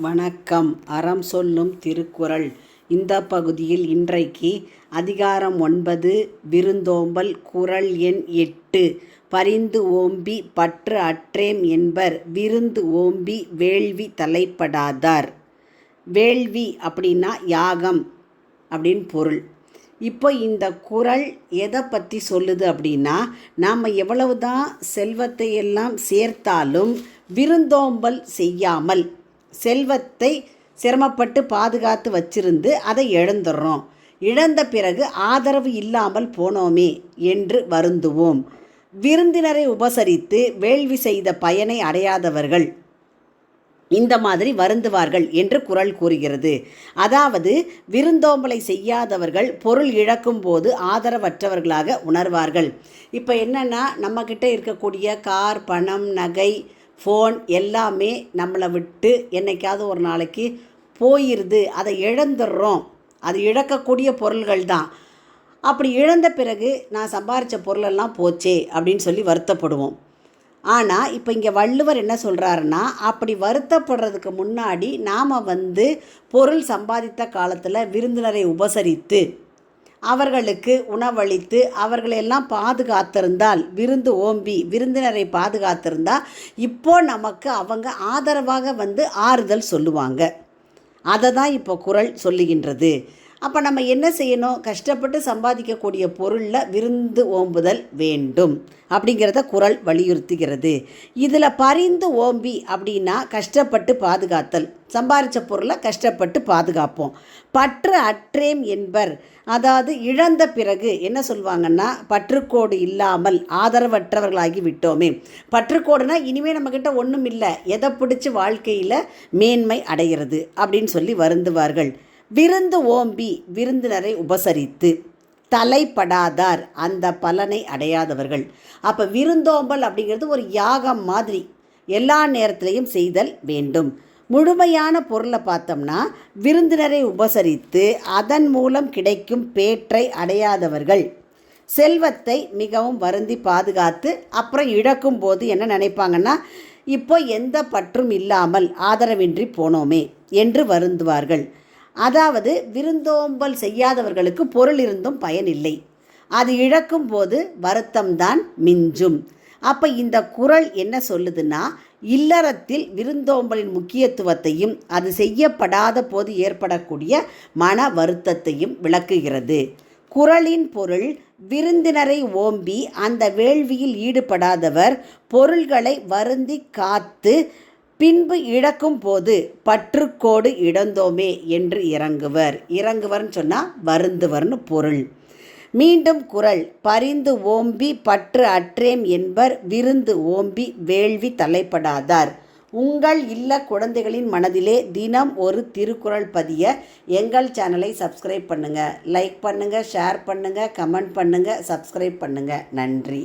வணக்கம். அறம் சொல்லும் திருக்குறள். இந்த பகுதியில் இன்றைக்கு அதிகாரம் 9 விருந்தோம்பல். குறள் எண் 8. பரிந்து ஓம்பி பற்று அற்றேம் என்பர் விருந்து ஓம்பி வேள்வி தலைப்படாதார். வேள்வி அப்படின்னா யாகம் அப்படின்னு பொருள். இப்போ இந்த குறள் எதை பற்றி சொல்லுது அப்படின்னா, நாம் எவ்வளவு தான் செல்வத்தை எல்லாம் சேர்த்தாலும் விருந்தோம்பல் செய்யாமல் செல்வத்தை சிரமப்பட்டு பாதுகாத்து வச்சிருந்து அதை இழந்துடுறோம். இழந்த பிறகு ஆதரவு இல்லாமல் போனோமே என்று வருந்துவோம். விருந்தினரை உபசரித்து வேள்வி செய்த பயனை அடையாதவர்கள் இந்த மாதிரி வருந்துவார்கள் என்று குறள் கூறுகிறது. அதாவது விருந்தோம்பலை செய்யாதவர்கள் பொருள் இழக்கும் போது ஆதரவற்றவர்களாக உணர்வார்கள். இப்போ என்னென்னா, நம்மக்கிட்ட இருக்கக்கூடிய கார், பணம், நகை, ஃபோன் எல்லாமே நம்மளை விட்டு என்னைக்காவது ஒரு நாளைக்கு போயிடுது. அதை இழந்துடுறோம். அது இழக்கக்கூடிய பொருள்கள் தான். அப்படி இழந்த பிறகு நான் சம்பாரித்த பொருளெல்லாம் போச்சே அப்படின்னு சொல்லி வருத்தப்படுவோம். ஆனால் இப்போ இங்கே வள்ளுவர் என்ன சொல்கிறாருன்னா, அப்படி வருத்தப்படுறதுக்கு முன்னாடி நாம் பொருள் சம்பாதித்த காலத்தில் விருந்தினரை உபசரித்து அவர்களுக்கு உணவளித்து அவர்களெல்லாம் பாதுகாத்திருந்தால், விருந்து ஓம்பி விருந்தினரை பாதுகாத்திருந்தால் இப்போ நமக்கு அவங்க ஆதரவாக ஆறுதல் சொல்லுவாங்க. அதை தான் இப்போ குறள் சொல்லுகின்றது. அப்போ நம்ம என்ன செய்யணும்? கஷ்டப்பட்டு சம்பாதிக்கக்கூடிய பொருளில் விருந்து ஓம்புதல் வேண்டும் அப்படிங்கிறத குறள் வலியுறுத்துகிறது. இதில் பரிந்து ஓம்பி அப்படின்னா கஷ்டப்பட்டு பாதுகாத்தல். சம்பாதித்த பொருளை கஷ்டப்பட்டு பாதுகாப்போம். பற்று அற்றேம் என்பர், அதாவது இழந்த பிறகு என்ன சொல்லுவாங்கன்னா, பற்றுக்கோடு இல்லாமல் ஆதரவற்றவர்களாகி விட்டோமே. பற்றுக்கோடுனா இனிமேல் நம்மக்கிட்ட ஒன்றும் இல்லை, எதை பிடிச்சி வாழ்க்கையில் மேன்மை அடைகிறது அப்படின்னு சொல்லி வருந்துவார்கள். விருந்து ஓம்பி விருந்தினரை உபசரித்து தலைப்படாதார், அந்த பலனை அடையாதவர்கள். அப்போ விருந்தோம்பல் அப்படிங்கிறது ஒரு யாகம் மாதிரி எல்லா நேரத்திலையும் செய்தல் வேண்டும். முழுமையான பொருளை பார்த்தோம்னா, விருந்தினரை உபசரித்து அதன் மூலம் கிடைக்கும் பேற்றை அடையாதவர்கள் செல்வத்தை மிகவும் வருந்தி பாதுகாத்து அப்புறம் இழக்கும் போது என்ன நினைப்பாங்கன்னா, இப்போ எந்த பற்றும் இல்லாமல் ஆதரவின்றி போனோமே என்று வருந்துவார்கள். அதாவது விருந்தோம்பல் செய்யாதவர்களுக்கு பொருள் இருந்தும் பயனில்லை, அது இழக்கும் போது வருத்தம்தான் மிஞ்சும். அப்போ இந்த குறள் என்ன சொல்லுதுன்னா, இல்லறத்தில் விருந்தோம்பலின் முக்கியத்துவத்தையும் அது செய்யப்படாத போது ஏற்படக்கூடிய மன வருத்தத்தையும் விளக்குகிறது. குறளின் பொருள், விருந்தினரை ஓம்பி அந்த வேள்வியில் ஈடுபடாதவர் பொருள்களை வருந்தி காத்து பின்பு இழக்கும் போது பற்றுக்கோடு இழந்தோமே என்று இறங்குவர்னு சொன்னால் வருந்துவர்னு பொருள். மீண்டும் குறள், பரிந்து ஓம்பி பற்று அற்றேம் என்பர் விருந்து ஓம்பி வேள்வி தலைப்படாதார். உங்கள் இல்ல குழந்தைகளின் மனதிலே தினம் ஒரு திருக்குறள் பதிய எங்கள் சேனலை சப்ஸ்கிரைப் பண்ணுங்கள். லைக் பண்ணுங்கள், ஷேர் பண்ணுங்கள், கமெண்ட் பண்ணுங்கள், சப்ஸ்கிரைப் பண்ணுங்கள். நன்றி.